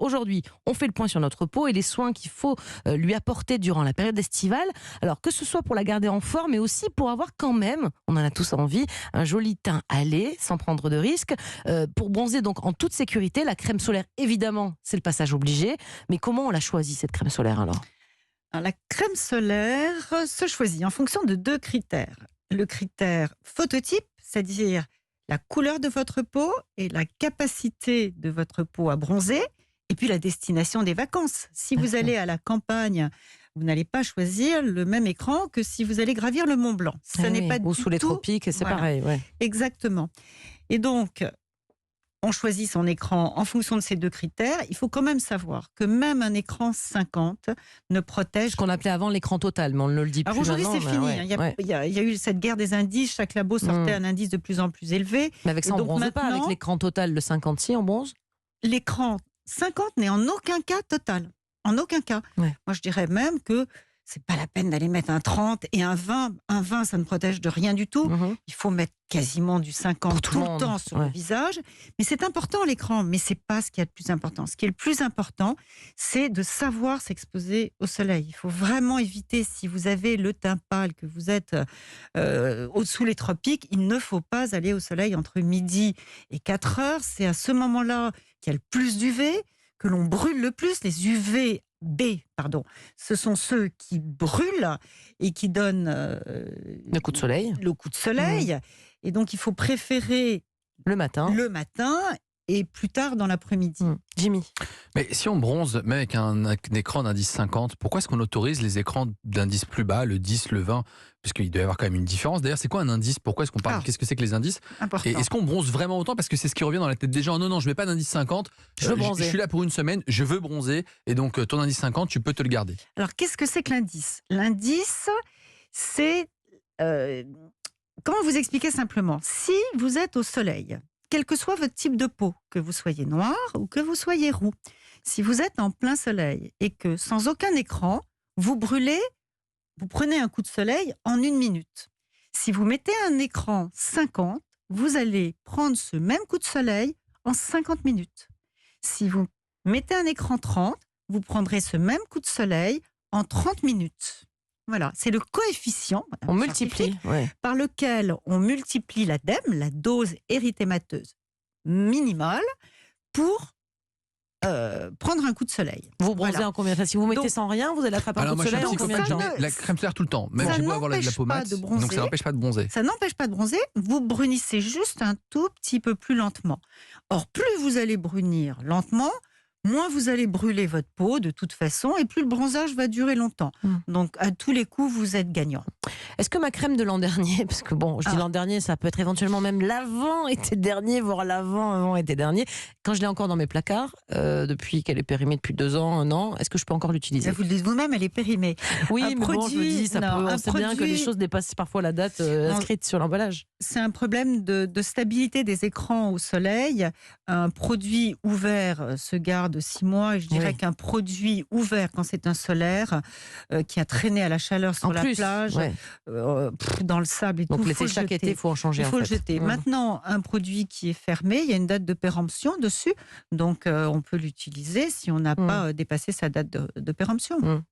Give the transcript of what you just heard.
aujourd'hui, on fait le point sur notre peau et les soins qu'il faut lui apporter durant la période estivale. Alors que ce soit pour la garder en forme, mais aussi pour avoir quand même, on en a tous envie, un joli teint allé, sans prendre de risques. Pour bronzer donc en toute sécurité, la crème solaire, évidemment, c'est le passage obligé. Mais comment on l'a choisie, cette crème solaire alors ? Alors, la crème solaire se choisit en fonction de 2 critères. Le critère phototype, c'est-à-dire la couleur de votre peau et la capacité de votre peau à bronzer, et puis la destination des vacances. Si vous allez à la campagne, vous n'allez pas choisir le même écran que si vous allez gravir le Mont Blanc. Ça n'est pas ou du sous les tout... tropiques, c'est Voilà. pareil. Ouais. Exactement. Et donc, on choisit son écran en fonction de ces 2 critères. Il faut quand même savoir que même un écran 50 ne protège... Ce qu'on appelait avant l'écran total, mais on ne le dit plus Alors aujourd'hui, maintenant. c'est fini. Ouais, ouais. Il y a eu cette guerre des indices. Chaque labo sortait un indice de plus en plus élevé. Mais avec ça, Et on ne donc bronze pas. Avec maintenant, l'écran total, le 56, on bronze. l'écran 50 n'est en aucun cas total. En aucun cas. Ouais. Moi, je dirais même que c'est pas la peine d'aller mettre un 30 et un 20. Un 20, ça ne protège de rien du tout. Il faut mettre quasiment du 50 Pour tout le temps sur le ouais. visage. Mais c'est important, l'écran. Mais c'est pas ce qui est le plus important. Ce qui est le plus important, c'est de savoir s'exposer au soleil. Il faut vraiment éviter, si vous avez le teint pâle, que vous êtes sous les tropiques, il ne faut pas aller au soleil entre midi et 4 heures. C'est à ce moment-là qu'il y a le plus d'UV, que l'on brûle le plus. Les UVB, ce sont ceux qui brûlent et qui donnent le coup de soleil. Le coup de soleil. Et donc, il faut préférer le matin et plus tard dans l'après-midi. Jimmy. Mais si on bronze, même avec un écran d'indice 50, pourquoi est-ce qu'on autorise les écrans d'indice plus bas, le 10, le 20 ? Parce qu'il doit y avoir quand même une différence. D'ailleurs, c'est quoi un indice ? Pourquoi est-ce qu'on parle ? Qu'est-ce que c'est que les indices ? Et est-ce qu'on bronze vraiment autant ? Parce que c'est ce qui revient dans la tête des gens. Non, je mets pas d'indice 50. Je veux bronzer. Je suis là pour une semaine, je veux bronzer. Et donc, ton indice 50, tu peux te le garder. Alors, qu'est-ce que c'est que l'indice ? L'indice, c'est... comment vous expliquer simplement ? Si vous êtes au soleil, quel que soit votre type de peau, que vous soyez noir ou que vous soyez roux, si vous êtes en plein soleil et que sans aucun écran, vous brûlez, vous prenez un coup de soleil en 1 minute. Si vous mettez un écran 50, vous allez prendre ce même coup de soleil en 50 minutes. Si vous mettez un écran 30, vous prendrez ce même coup de soleil en 30 minutes. Voilà, c'est le coefficient on multiplie, par lequel on multiplie la DEM, la dose érythémateuse minimale, pour prendre un coup de soleil. Vous bronzez en combien de temps ? Si vous mettez sans rien, vous allez attraper un coup de soleil en combien de temps ? La crème solaire tout le temps, même j'ai beau avoir la peau mate, donc ça n'empêche pas de bronzer. Ça n'empêche pas de bronzer, vous brunissez juste un tout petit peu plus lentement. Or, plus vous allez brunir lentement, moins vous allez brûler votre peau de toute façon et plus le bronzage va durer longtemps. Donc, à tous les coups, vous êtes gagnant. Est-ce que ma crème de l'an dernier, parce que bon, je dis l'an dernier, ça peut être éventuellement même l'avant-été dernier, voire l'avant-avant-été dernier, quand je l'ai encore dans mes placards, depuis qu'elle est périmée depuis 2 ans, 1 an, est-ce que je peux encore l'utiliser ? Vous le dites vous-même, elle est périmée. Oui, mais bon, je me dis, on sait bien que les choses dépassent parfois la date inscrite sur l'emballage. C'est un problème de stabilité des écrans au soleil. Un produit ouvert se garde 6 mois. Et je dirais qu'un produit ouvert, quand c'est un solaire, qui a traîné à la chaleur sur la plage, dans le sable et tout, donc chaque été, il faut en changer. Il faut le jeter. Maintenant, un produit qui est fermé, il y a une date de péremption dessus. Donc, on peut l'utiliser si on n'a pas dépassé sa date de péremption.